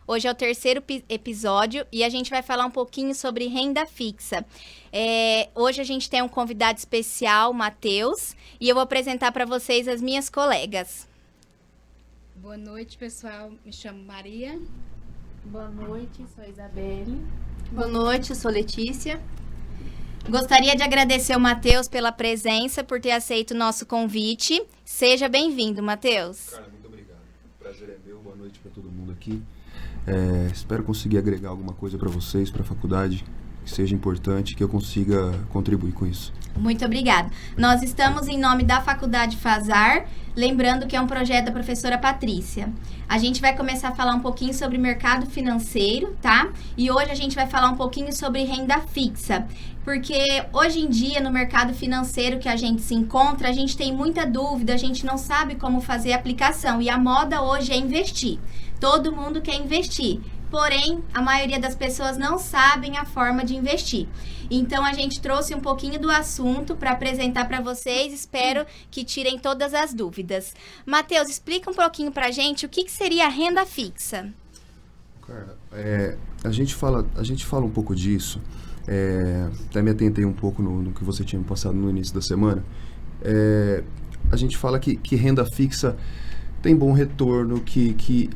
Hoje é o terceiro episódio e a gente vai falar um pouquinho sobre renda fixa. Hoje a gente tem um convidado especial, Matheus, e eu vou apresentar para vocês as minhas colegas. Boa noite, pessoal. Me chamo Maria. Boa noite, sou Isabelle. Boa noite, sou Letícia. Gostaria de agradecer o Matheus pela presença, por ter aceito o nosso convite. Seja bem-vindo, Matheus. Cara, muito obrigado. O prazer é meu. Boa noite para todo mundo aqui. Espero conseguir agregar alguma coisa para vocês, para a faculdade, que seja importante, que eu consiga contribuir com isso. Muito obrigada. Nós estamos em nome da Faculdade Fazar, lembrando que é um projeto da professora Patrícia. A gente vai começar a falar um pouquinho sobre mercado financeiro, tá? E hoje a gente vai falar um pouquinho sobre renda fixa, porque hoje em dia no mercado financeiro que a gente se encontra, a gente tem muita dúvida, a gente não sabe como fazer a aplicação e a moda hoje é investir. Todo mundo quer investir. Porém, a maioria das pessoas não sabem a forma de investir. Então, a gente trouxe um pouquinho do assunto para apresentar para vocês. Espero que tirem todas as dúvidas. Matheus, explica um pouquinho para a gente o que seria a renda fixa. Cara, a gente fala um pouco disso. Até me atentei um pouco no que você tinha me passado no início da semana. A gente fala que renda fixa tem bom retorno, que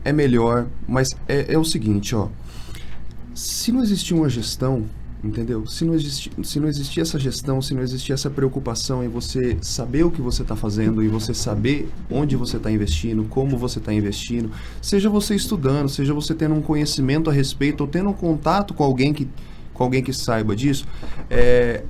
é melhor, mas é o seguinte, ó. Se não existir uma gestão, entendeu? Se não existir essa gestão, se não existir essa preocupação em você saber o que você está fazendo e você saber onde você está investindo, como você está investindo, seja você estudando, seja você tendo um conhecimento a respeito ou tendo um contato com alguém que saiba disso,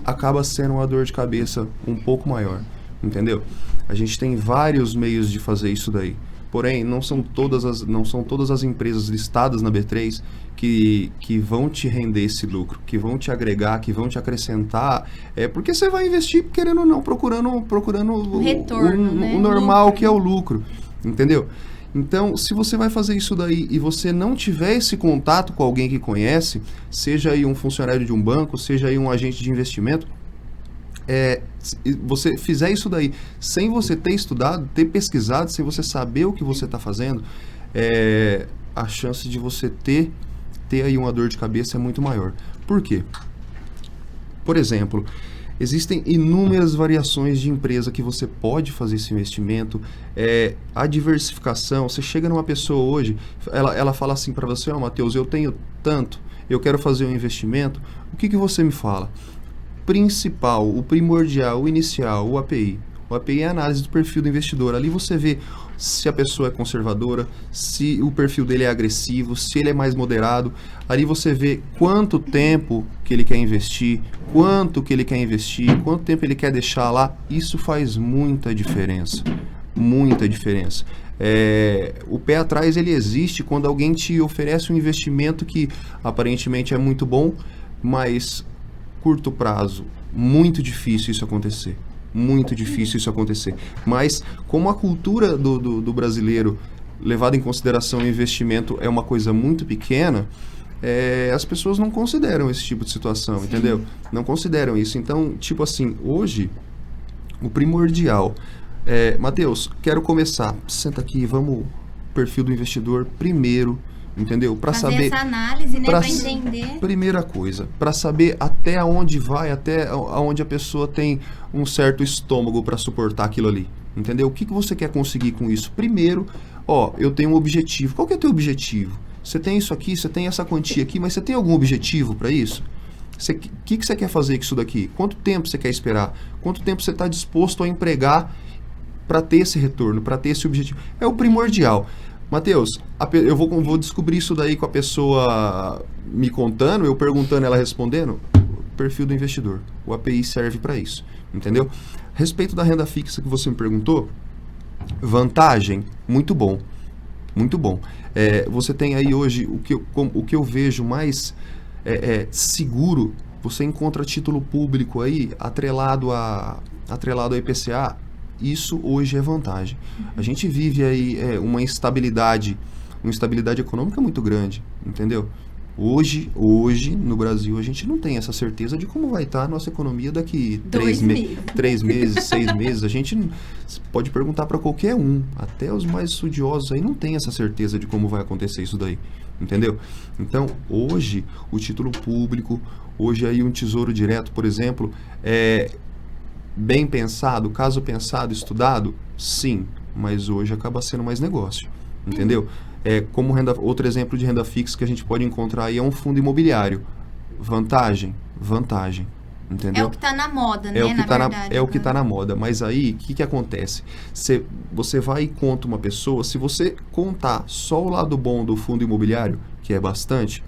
acaba sendo uma dor de cabeça um pouco maior, entendeu? A gente tem vários meios de fazer isso daí. Porém, não são todas as empresas listadas na B3 que vão te render esse lucro, que vão te agregar, que vão te acrescentar. Porque você vai investir, querendo ou não, procurando o retorno, o normal, lucro, que é o lucro, entendeu? Então, se você vai fazer isso daí e você não tiver esse contato com alguém que conhece, seja aí um funcionário de um banco, seja aí um agente de investimento, você fizer isso daí sem você ter estudado, ter pesquisado, sem você saber o que você está fazendo, a chance de você ter aí uma dor de cabeça é muito maior. Por quê? Por exemplo, existem inúmeras variações de empresa que você pode fazer esse investimento. A diversificação, você chega numa pessoa hoje, ela fala assim para você, Matheus, eu tenho tanto, eu quero fazer um investimento, o que você me fala? Principal, o primordial, o inicial, o API. O API é a análise do perfil do investidor. Ali você vê se a pessoa é conservadora, se o perfil dele é agressivo, se ele é mais moderado. Ali você vê quanto tempo que ele quer investir, quanto tempo ele quer deixar lá. Isso faz muita diferença. Muita diferença. O pé atrás ele existe quando alguém te oferece um investimento que aparentemente é muito bom, mas curto prazo, muito difícil isso acontecer. Muito difícil isso acontecer. Mas, como a cultura do brasileiro, levada em consideração o investimento, é uma coisa muito pequena, as pessoas não consideram esse tipo de situação, entendeu? Não consideram isso. Então, tipo assim, hoje, o primordial... Matheus, quero começar. Senta aqui, vamos... Perfil do investidor primeiro, entendeu? Para saber essa análise, né, para entender. Primeira coisa, para saber até onde vai, até onde a pessoa tem um certo estômago para suportar aquilo ali, entendeu? O que você quer conseguir com isso? Primeiro, eu tenho um objetivo. Qual que é o teu objetivo? Você tem isso aqui, você tem essa quantia aqui, mas você tem algum objetivo para isso? O que você quer fazer com isso daqui? Quanto tempo você quer esperar? Quanto tempo você está disposto a empregar para ter esse retorno, para ter esse objetivo? É o primordial. Matheus, eu vou descobrir isso daí com a pessoa me contando, eu perguntando, ela respondendo. Perfil do investidor. O API serve para isso, entendeu? Respeito da renda fixa que você me perguntou, vantagem, muito bom. Muito bom. Você tem aí hoje o que eu vejo mais seguro, você encontra título público aí atrelado a IPCA. Isso hoje é vantagem. A gente vive aí uma instabilidade econômica muito grande, entendeu? Hoje, no Brasil, a gente não tem essa certeza de como vai estar a nossa economia daqui 3 meses, 6 meses. A gente pode perguntar para qualquer um, até os mais estudiosos aí não tem essa certeza de como vai acontecer isso daí, entendeu? Então, hoje, o título público, hoje aí um tesouro direto, por exemplo, bem pensado, caso pensado, estudado, sim, mas hoje acaba sendo mais negócio, entendeu? Como outro exemplo de renda fixa que a gente pode encontrar aí é um fundo imobiliário. Vantagem, entendeu? É o que está na moda, né, É o que está na moda, mas aí, o que acontece? Você vai e conta uma pessoa, se você contar só o lado bom do fundo imobiliário, que é bastante,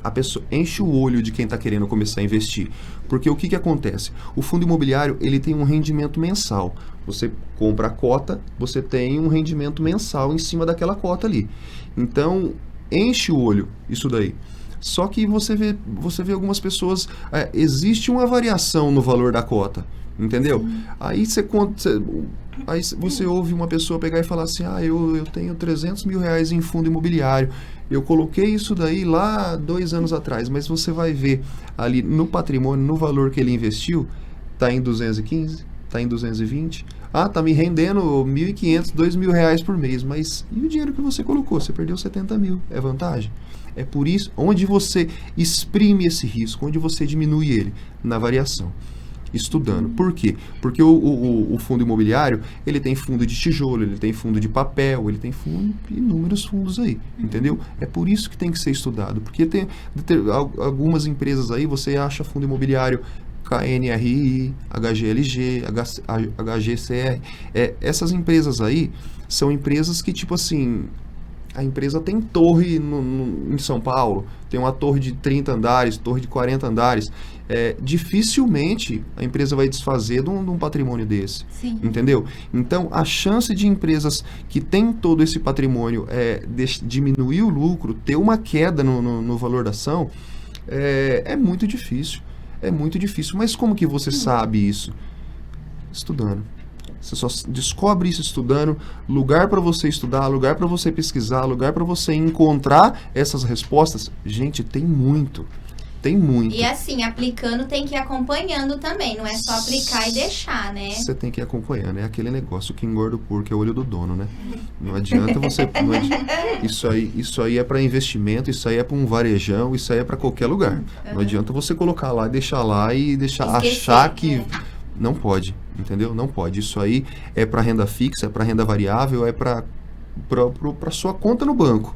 a pessoa enche o olho de quem está querendo começar a investir. Porque o que acontece? O fundo imobiliário, ele tem um rendimento mensal. Você compra a cota, você tem um rendimento mensal em cima daquela cota ali. Então, enche o olho isso daí. Só que você vê algumas pessoas, existe uma variação no valor da cota, entendeu? Aí você ouve uma pessoa pegar e falar assim, eu tenho 300 mil reais em fundo imobiliário, eu coloquei isso daí lá 2 anos atrás, mas você vai ver ali no patrimônio, no valor que ele investiu, está em 215, está em 220, tá me rendendo 1.500, 2.000 reais por mês, mas e o dinheiro que você colocou? Você perdeu 70 mil, é vantagem? É por isso, onde você exprime esse risco, onde você diminui ele? Na variação. Estudando. Por quê? Porque o fundo imobiliário, ele tem fundo de tijolo, ele tem fundo de papel, ele tem inúmeros fundos aí, entendeu? É por isso que tem que ser estudado, porque tem algumas empresas aí, você acha fundo imobiliário KNRI, HGLG, HGCR, essas empresas aí são empresas que, tipo assim, a empresa tem torre em São Paulo, tem uma torre de 30 andares, torre de 40 andares. Dificilmente a empresa vai desfazer de um patrimônio desse. Sim. Entendeu? Então, a chance de empresas que têm todo esse patrimônio diminuir o lucro, ter uma queda no valor da ação, é muito difícil. É muito difícil. Mas como que você sabe isso? Estudando. Você só descobre isso estudando, lugar para você estudar, lugar para você pesquisar, lugar para você encontrar essas respostas. Gente, tem muito. Tem muito. E assim, aplicando tem que ir acompanhando também, não é só aplicar e deixar, né? Você tem que ir acompanhando, é aquele negócio que engorda o porco, é o olho do dono, né? Não adianta você... Isso aí é para investimento, isso aí é para um varejão, isso aí é para qualquer lugar. Não adianta você colocar lá, deixar lá e achar que... Não pode, entendeu? Não pode. Isso aí é para renda fixa, é para renda variável, é para sua conta no banco.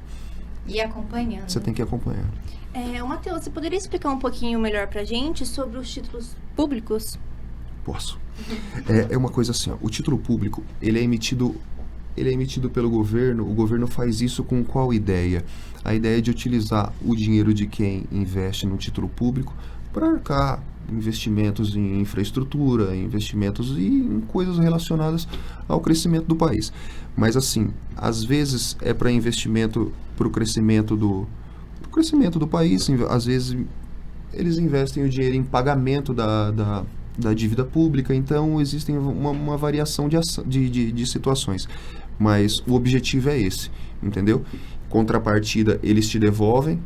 E acompanhando. Você tem que acompanhar. Matheus, você poderia explicar um pouquinho melhor pra gente sobre os títulos públicos? Posso. É uma coisa assim, ó, o título público, ele é emitido pelo governo. O governo faz isso com qual ideia? A ideia de utilizar o dinheiro de quem investe no título público para arcar investimentos em infraestrutura, investimentos em coisas relacionadas ao crescimento do país. Mas assim, às vezes é para investimento para o crescimento do país, às vezes eles investem o dinheiro em pagamento da dívida pública, então existem uma variação de situações, mas o objetivo é esse, entendeu? Contrapartida, eles te devolvem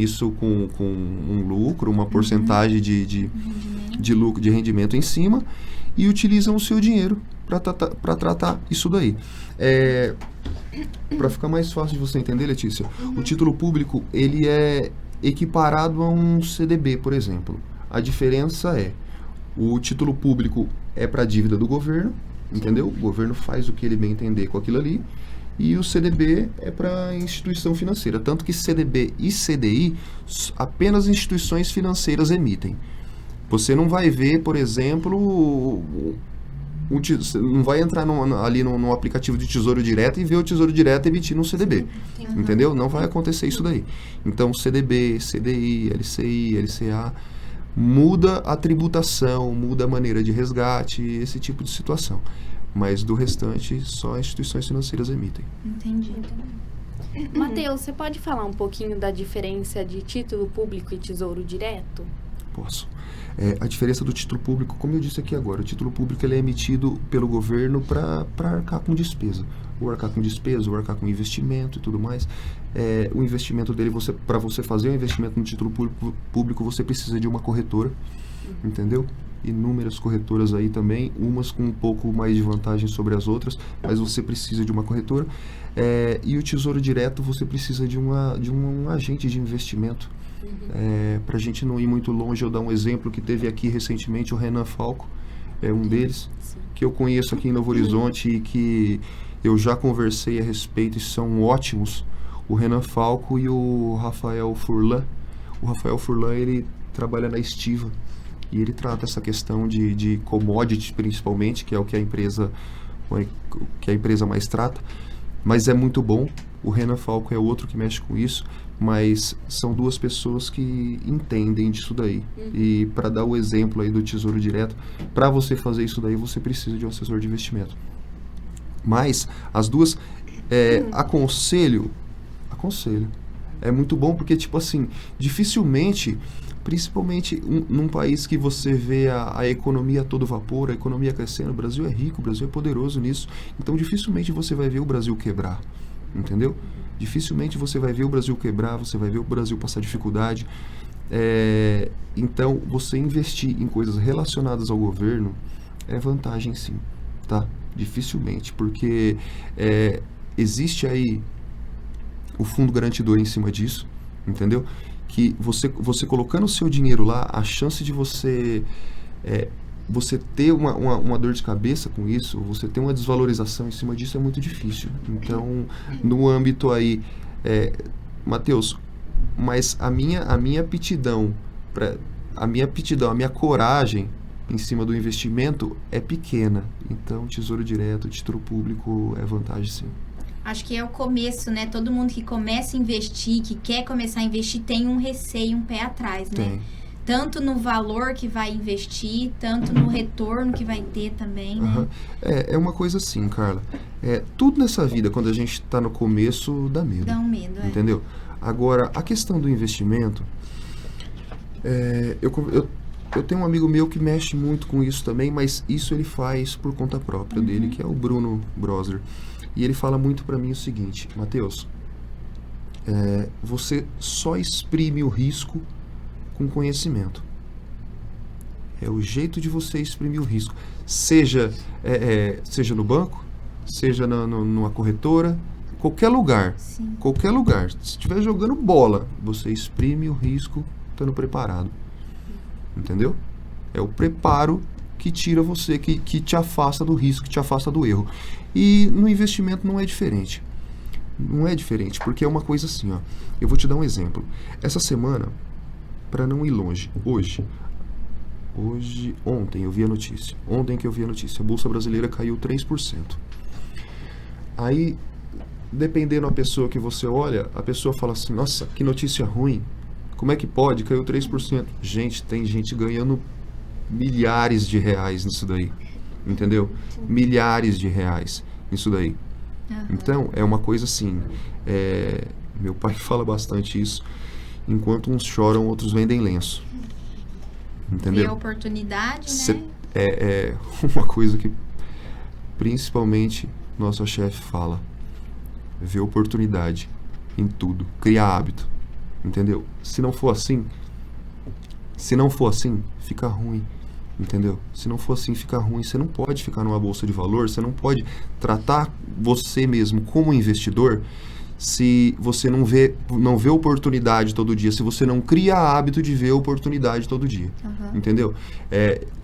isso com um lucro, uma porcentagem de lucro, de rendimento em cima, e utilizam o seu dinheiro para tratar isso daí. Para ficar mais fácil de você entender, Letícia, o título público, ele é equiparado a um CDB, por exemplo. A diferença o título público é para a dívida do governo, entendeu? O governo faz o que ele bem entender com aquilo ali, e o CDB é para instituição financeira. Tanto que CDB e CDI, apenas instituições financeiras emitem. Você não vai ver, por exemplo, você não vai entrar ali no aplicativo de Tesouro Direto e ver o Tesouro Direto emitindo um CDB. Entendeu? Não vai acontecer isso daí. Então, CDB, CDI, LCI, LCA, muda a tributação, muda a maneira de resgate, esse tipo de situação. Mas do restante, só instituições financeiras emitem. Entendi. Matheus, você pode falar um pouquinho da diferença de título público e tesouro direto? Posso. A diferença do título público, como eu disse aqui agora, o título público ele é emitido pelo governo para arcar com despesa. Ou arcar com despesa, ou arcar com investimento e tudo mais. O investimento dele, para você fazer um investimento no título público, você precisa de uma corretora, entendeu? Inúmeras corretoras aí também, umas com um pouco mais de vantagem sobre as outras, mas você precisa de uma corretora. E o Tesouro Direto, você precisa de um agente de investimento. Para a gente não ir muito longe, eu dar um exemplo que teve aqui recentemente, o Renan Falco, é um deles, que eu conheço aqui em Novo Horizonte e que eu já conversei a respeito e são ótimos, o Renan Falco e o Rafael Furlan. O Rafael Furlan, ele trabalha na Estiva e ele trata essa questão de commodities principalmente, que é o que a empresa mais trata, mas é muito bom. O Renan Falco é outro que mexe com isso, mas são duas pessoas que entendem disso daí. E para dar o exemplo aí do Tesouro Direto, para você fazer isso daí, você precisa de um assessor de investimento. Mas as duas, aconselho, é muito bom porque, tipo assim, dificilmente, principalmente num país que você vê a economia a todo vapor, a economia crescendo, o Brasil é rico, o Brasil é poderoso nisso, então dificilmente você vai ver o Brasil quebrar. Entendeu? Dificilmente você vai ver o Brasil quebrar, você vai ver o Brasil passar dificuldade. Então, você investir em coisas relacionadas ao governo é vantagem sim, tá? Dificilmente, porque existe aí o fundo garantidor em cima disso, entendeu? Que você colocando o seu dinheiro lá, a chance de você ter uma dor de cabeça com isso, você ter uma desvalorização em cima disso é muito difícil. Então, no âmbito aí, Matheus, mas a minha aptidão, a minha coragem em cima do investimento é pequena. Então, Tesouro Direto, título público é vantagem sim. Acho que é o começo, né? Todo mundo que começa a investir, que quer começar a investir, tem um receio, um pé atrás, né? Tem. Tanto no valor que vai investir, tanto no retorno que vai ter também, né? É uma coisa assim, Carla. Tudo nessa vida, quando a gente está no começo, dá medo. Dá um medo, entendeu? Agora, a questão do investimento, eu tenho um amigo meu que mexe muito com isso também, mas isso ele faz por conta própria dele, que é o Bruno Brosler. E ele fala muito para mim o seguinte: Matheus, você só exprime o risco com conhecimento. É o jeito de você exprimir o risco. Seja no banco, seja numa corretora, qualquer lugar. Sim. Qualquer lugar. Se estiver jogando bola, você exprime o risco estando preparado. Entendeu? É o preparo que tira você, que te afasta do risco, que te afasta do erro. E no investimento não é diferente. Não é diferente, porque é uma coisa assim, ó. Eu vou te dar um exemplo. Essa semana, para não ir longe, ontem eu vi a notícia. Ontem que eu vi a notícia, a Bolsa Brasileira caiu 3%. Aí, dependendo da pessoa que você olha, a pessoa fala assim: nossa, que notícia ruim. Como é que pode? Caiu 3%. Gente, tem gente ganhando milhares de reais nisso daí. Entendeu? Milhares de reais nisso daí. Então, é uma coisa assim. Meu pai fala bastante isso. Enquanto uns choram, outros vendem lenço. Entendeu? E a oportunidade, né? É uma coisa que principalmente nosso chefe fala. Ver oportunidade em tudo. Criar hábito. Entendeu? Se não for assim, fica ruim. Entendeu? Se não for assim, fica ruim. Você não pode ficar numa bolsa de valor, você não pode tratar você mesmo como investidor se você não vê oportunidade todo dia, se você não cria hábito de ver oportunidade todo dia. Entendeu?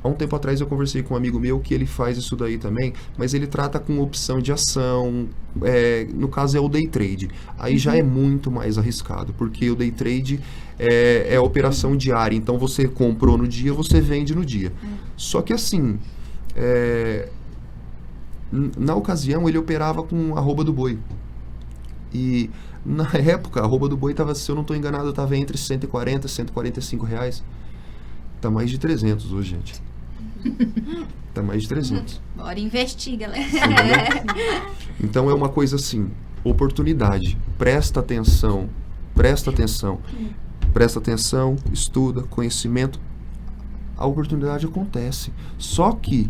Há um tempo atrás eu conversei com um amigo meu que ele faz isso daí também, mas ele trata com opção de ação, no caso é o day trade. Aí já é muito mais arriscado, porque o day trade é operação diária, então você comprou no dia, você vende no dia. Só que assim, na ocasião ele operava com arroba do boi. E na época, a arroba do boi estava, se eu não estou enganado, estava entre 140 e 145 reais. Tá mais de 300 hoje, gente. Tá mais de 300. Bora investir, galera. Então é uma coisa assim, oportunidade. Presta atenção, estuda, conhecimento, a oportunidade acontece. Só que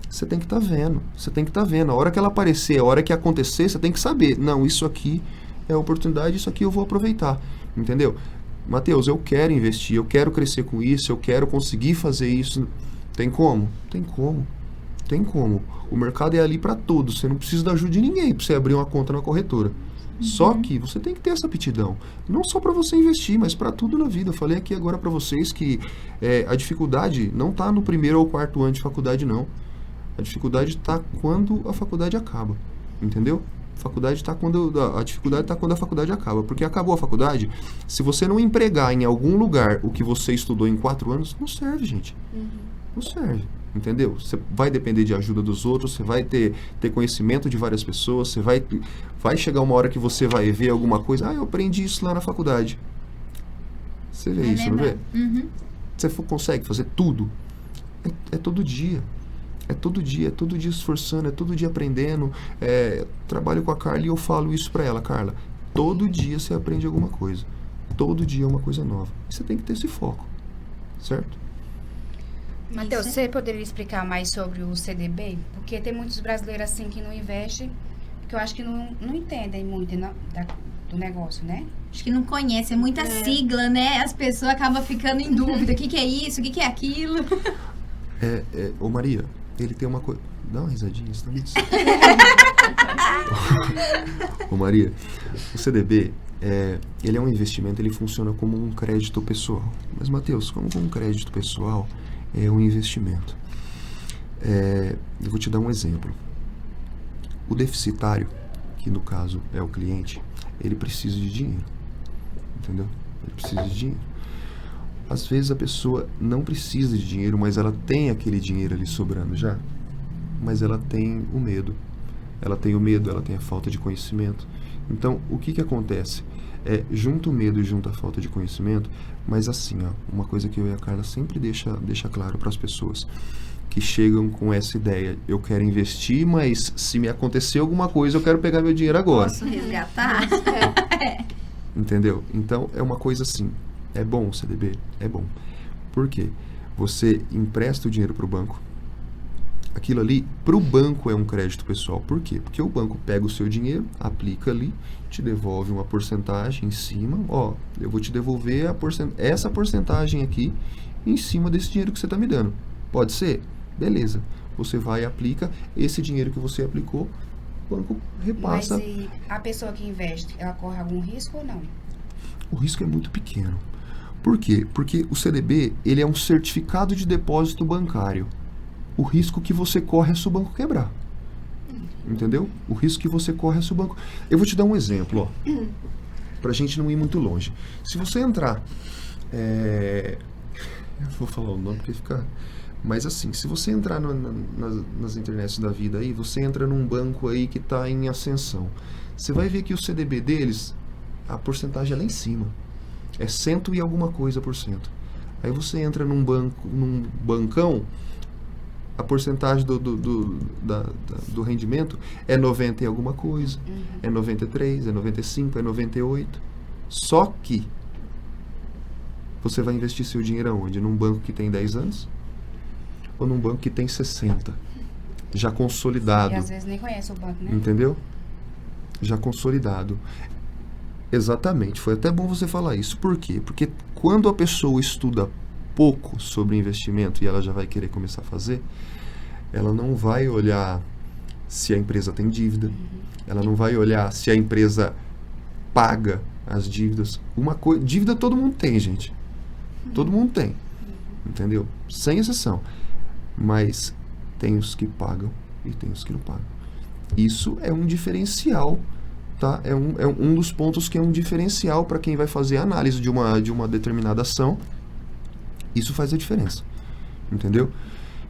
você tem que estar vendo. Você tem que estar vendo. A hora que ela aparecer, a hora que acontecer, você tem que saber. Não, isso aqui é a oportunidade, isso aqui eu vou aproveitar. Entendeu? Matheus, eu quero investir, eu quero crescer com isso, eu quero conseguir fazer isso. Tem como? Tem como. Tem como. O mercado é ali para todos. Você não precisa da ajuda de ninguém para você abrir uma conta na corretora. Só que você tem que ter essa aptidão. Não só para você investir, mas para tudo na vida. Eu falei aqui agora para vocês que a dificuldade não está no primeiro ou quarto ano de faculdade, não. A dificuldade está quando a faculdade acaba. Entendeu? A dificuldade está quando a faculdade acaba. Porque acabou a faculdade, se você não empregar em algum lugar o que você estudou em 4 anos, não serve, gente. Não serve. Entendeu? Você vai depender de ajuda dos outros, você vai ter conhecimento de várias pessoas, você vai chegar uma hora que você vai ver alguma coisa. Eu aprendi isso lá na faculdade. Você vê isso, não vê? Você consegue fazer tudo. É todo dia. É todo dia esforçando, é todo dia aprendendo. Trabalho com a Carla e eu falo isso pra ela, Carla. Todo dia você aprende alguma coisa. Todo dia é uma coisa nova. E você tem que ter esse foco, certo? Matheus, você poderia explicar mais sobre o CDB? Porque tem muitos brasileiros assim que não investem, porque eu acho que não entendem muito do negócio, né? Acho que não conhece, é muita sigla, né? As pessoas acabam ficando em dúvida. O que é isso? O que é aquilo? Ô Maria, ele tem uma coisa... Dá uma risadinha, você tá nisso? Ô Maria, o CDB, ele é um investimento, ele funciona como um crédito pessoal. Mas, Matheus, como um crédito pessoal é um investimento? Eu vou te dar um exemplo. O deficitário, que no caso é o cliente, ele precisa de dinheiro. Entendeu? Ele precisa de dinheiro. Às vezes a pessoa não precisa de dinheiro, mas ela tem aquele dinheiro ali sobrando já. Mas ela tem o medo. Ela tem o medo, ela tem a falta de conhecimento. Então, o que acontece? Junto o medo e junto a falta de conhecimento, mas assim, uma coisa que eu e a Carla sempre deixa claro para as pessoas que chegam com essa ideia: eu quero investir, mas se me acontecer alguma coisa, eu quero pegar meu dinheiro agora. Posso resgatar? Entendeu? Então, é uma coisa assim. É bom o CDB? É bom. Por quê? Você empresta o dinheiro para o banco. Aquilo ali, para o banco, é um crédito pessoal. Por quê? Porque o banco pega o seu dinheiro, aplica ali, te devolve uma porcentagem em cima. Eu vou te devolver essa porcentagem aqui em cima desse dinheiro que você está me dando. Pode ser? Beleza. Você vai e aplica esse dinheiro que você aplicou, o banco repassa. Mas e a pessoa que investe, ela corre algum risco ou não? O risco é muito pequeno. Por quê? Porque o CDB, ele é um certificado de depósito bancário. O risco que você corre é se o banco quebrar. Entendeu? O risco que você corre é se o banco... Eu vou te dar um exemplo, pra gente não ir muito longe. Se você entrar... Eu vou falar o nome porque fica... Mas assim, se você entrar nas internets da vida aí, você entra num banco aí que tá em ascensão. Você vai ver que o CDB deles, a porcentagem é lá em cima. É 100 e alguma coisa %. Aí você entra num bancão, a porcentagem do rendimento é 90 e alguma coisa, é 93, é 95, é 98. Só que você vai investir seu dinheiro aonde? Num banco que tem 10 anos? Ou num banco que tem 60? Já consolidado. E às vezes nem conhece o banco, né? Entendeu? Já consolidado. Exatamente. Foi até bom você falar isso. Por quê? Porque quando a pessoa estuda pouco sobre investimento e ela já vai querer começar a fazer, ela não vai olhar se a empresa tem dívida, ela não vai olhar se a empresa paga as dívidas. Dívida todo mundo tem, gente. Todo mundo tem. Entendeu? Sem exceção. Mas tem os que pagam e tem os que não pagam. Isso é um diferencial, tá? É um dos pontos que é um diferencial para quem vai fazer a análise de uma determinada ação. Isso faz a diferença, entendeu?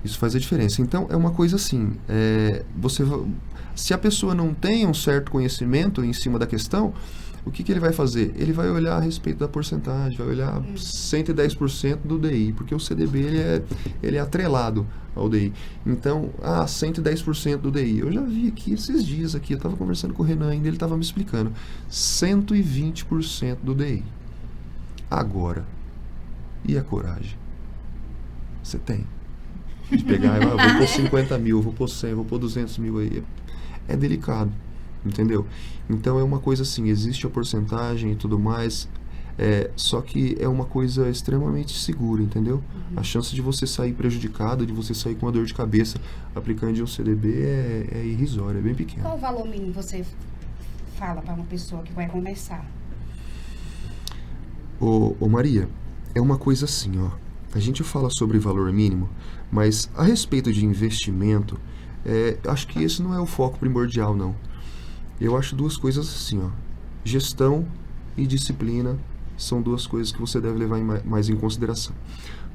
Isso faz a diferença. Então, é uma coisa assim, se a pessoa não tem um certo conhecimento em cima da questão, o que ele vai fazer? Ele vai olhar a respeito da porcentagem, vai olhar 110% do DI, porque o CDB ele é atrelado ao DI. Então, 110% do DI. Eu já vi aqui esses dias, eu estava conversando com o Renan ainda, ele estava me explicando. 120% do DI. Agora, e a coragem? Você tem. De pegar, vou pôr 50 mil, vou pôr 100, vou pôr 200 mil aí. É delicado, entendeu? Então é uma coisa assim, existe a porcentagem e tudo mais, só que é uma coisa extremamente segura, entendeu? A chance de você sair prejudicado, de você sair com uma dor de cabeça aplicando de um CDB é irrisória, é bem pequena. Qual o valor mínimo você fala para uma pessoa que vai começar? Ô Maria, é uma coisa assim, ó. A gente fala sobre valor mínimo, mas a respeito de investimento, acho que esse não é o foco primordial, não. Eu acho duas coisas assim, ó. Gestão e disciplina são duas coisas que você deve levar mais em consideração.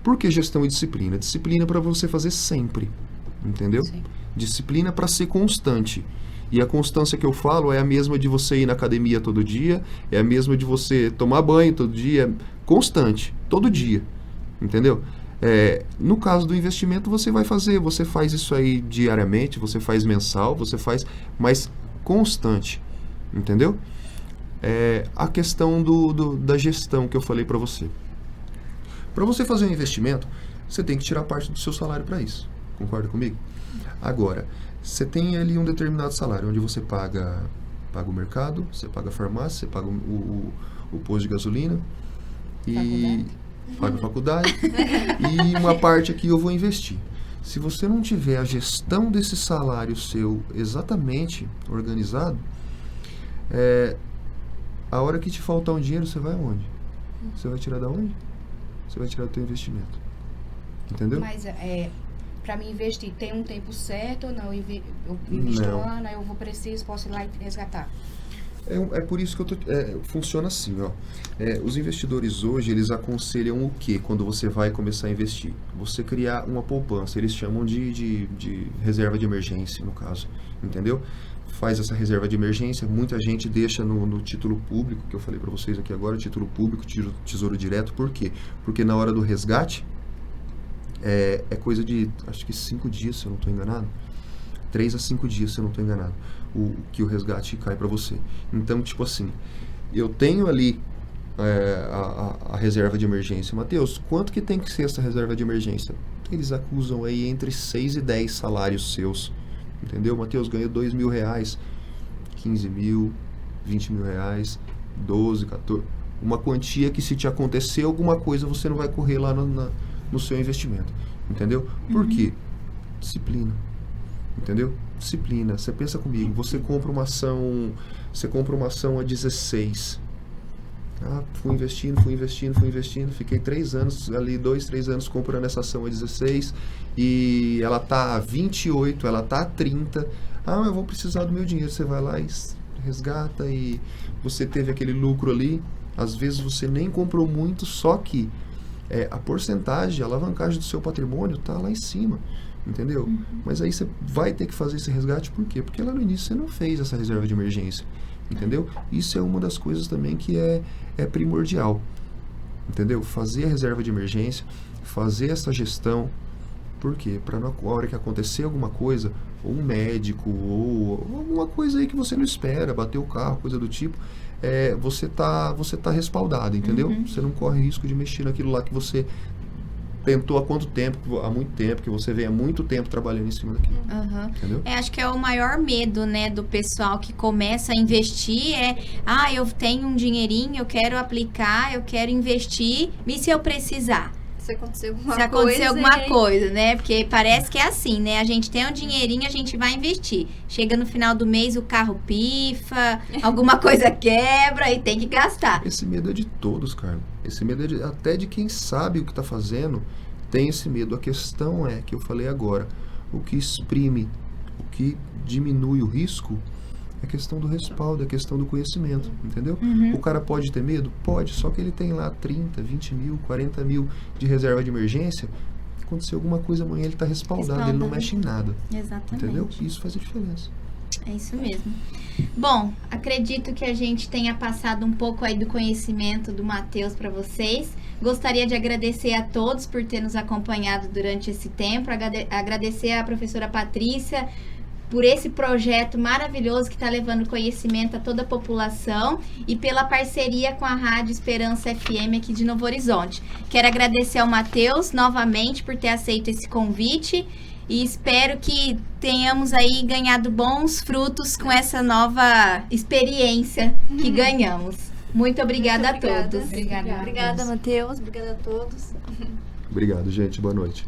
Por que gestão e disciplina? Disciplina para você fazer sempre, entendeu? Sim. Disciplina para ser constante. E a constância que eu falo é a mesma de você ir na academia todo dia, é a mesma de você tomar banho todo dia, constante, todo dia, entendeu? No caso do investimento, você faz isso aí diariamente, você faz mensal, você faz, mas constante, entendeu? A questão da gestão que eu falei para você. Para você fazer um investimento, você tem que tirar parte do seu salário para isso. Concorda comigo? Agora, você tem ali um determinado salário, onde você paga o mercado, você paga a farmácia, você paga o posto de gasolina e paga a faculdade e uma parte aqui eu vou investir. Se você não tiver a gestão desse salário seu exatamente organizado, a hora que te faltar um dinheiro, você vai aonde? Você vai tirar da onde? Você vai tirar do teu investimento. Entendeu? Mas para mim investir, tem um tempo certo ou não? Eu invisto um ano, aí posso ir lá e resgatar. É por isso que funciona assim, ó. Os investidores hoje, eles aconselham o quê quando você vai começar a investir? Você criar uma poupança, eles chamam de reserva de emergência, no caso, entendeu? Faz essa reserva de emergência, muita gente deixa no título público, que eu falei para vocês aqui agora, título público, tesouro direto, por quê? Porque na hora do resgate, é coisa de, acho que 5 dias, se eu não estou enganado, 3 a 5 dias, se eu não estou enganado, que o resgate cai para você. Então, tipo assim, eu tenho ali a reserva de emergência. Mateus, quanto que tem que ser essa reserva de emergência? Eles acusam aí entre 6 e 10 salários seus. Entendeu? Mateus, ganha R$2.000, 15 mil, 20 mil reais, 12, 14. Uma quantia que se te acontecer alguma coisa, você não vai correr lá no seu investimento. Entendeu? Por quê? Disciplina. Entendeu? Disciplina. Você pensa comigo, você compra uma ação a 16. Fui investindo, fiquei 3 anos ali, 2, 3 anos comprando essa ação a 16 e ela tá a 28, ela tá a 30. Eu vou precisar do meu dinheiro. Você vai lá e resgata e você teve aquele lucro ali. Às vezes você nem comprou muito, só que a porcentagem, a alavancagem do seu patrimônio tá lá em cima. Entendeu? Mas aí você vai ter que fazer esse resgate, por quê? Porque lá no início você não fez essa reserva de emergência, entendeu? Isso é uma das coisas também que é primordial, entendeu? Fazer a reserva de emergência, fazer essa gestão, por quê? Para na hora que acontecer alguma coisa, ou um médico, ou alguma coisa aí que você não espera, bater o carro, coisa do tipo, você tá respaldado, entendeu? Você não corre risco de mexer naquilo lá que você tentou há muito tempo, que você vem há muito tempo trabalhando em cima daquilo. Entendeu? Acho que é o maior medo, né, do pessoal que começa a investir, eu tenho um dinheirinho, eu quero aplicar, eu quero investir, e se eu precisar? Se acontecer alguma coisa, né? Porque parece que é assim, né? A gente tem um dinheirinho, a gente vai investir. Chega no final do mês, o carro pifa, alguma coisa quebra e tem que gastar. Esse medo é de todos, cara. Esse medo é até de quem sabe o que está fazendo, tem esse medo. A questão é, que eu falei agora, o que exprime, o que diminui o risco, é a questão do respaldo, é a questão do conhecimento, entendeu? O cara pode ter medo? Pode, só que ele tem lá 30, 20 mil, 40 mil de reserva de emergência. Acontecer alguma coisa amanhã, ele está respaldado, ele não mexe em nada. Exatamente. Entendeu? Isso faz a diferença. É isso mesmo. Bom, acredito que a gente tenha passado um pouco aí do conhecimento do Mateus para vocês. Gostaria de agradecer a todos por ter nos acompanhado durante esse tempo, agradecer à professora Patrícia por esse projeto maravilhoso que está levando conhecimento a toda a população e pela parceria com a Rádio Esperança FM aqui de Novo Horizonte. Quero agradecer ao Matheus novamente por ter aceito esse convite e espero que tenhamos aí ganhado bons frutos com essa nova experiência que ganhamos. Muito obrigada a todos. Obrigada, Obrigada, Matheus. Obrigada a todos. Obrigado, gente. Boa noite.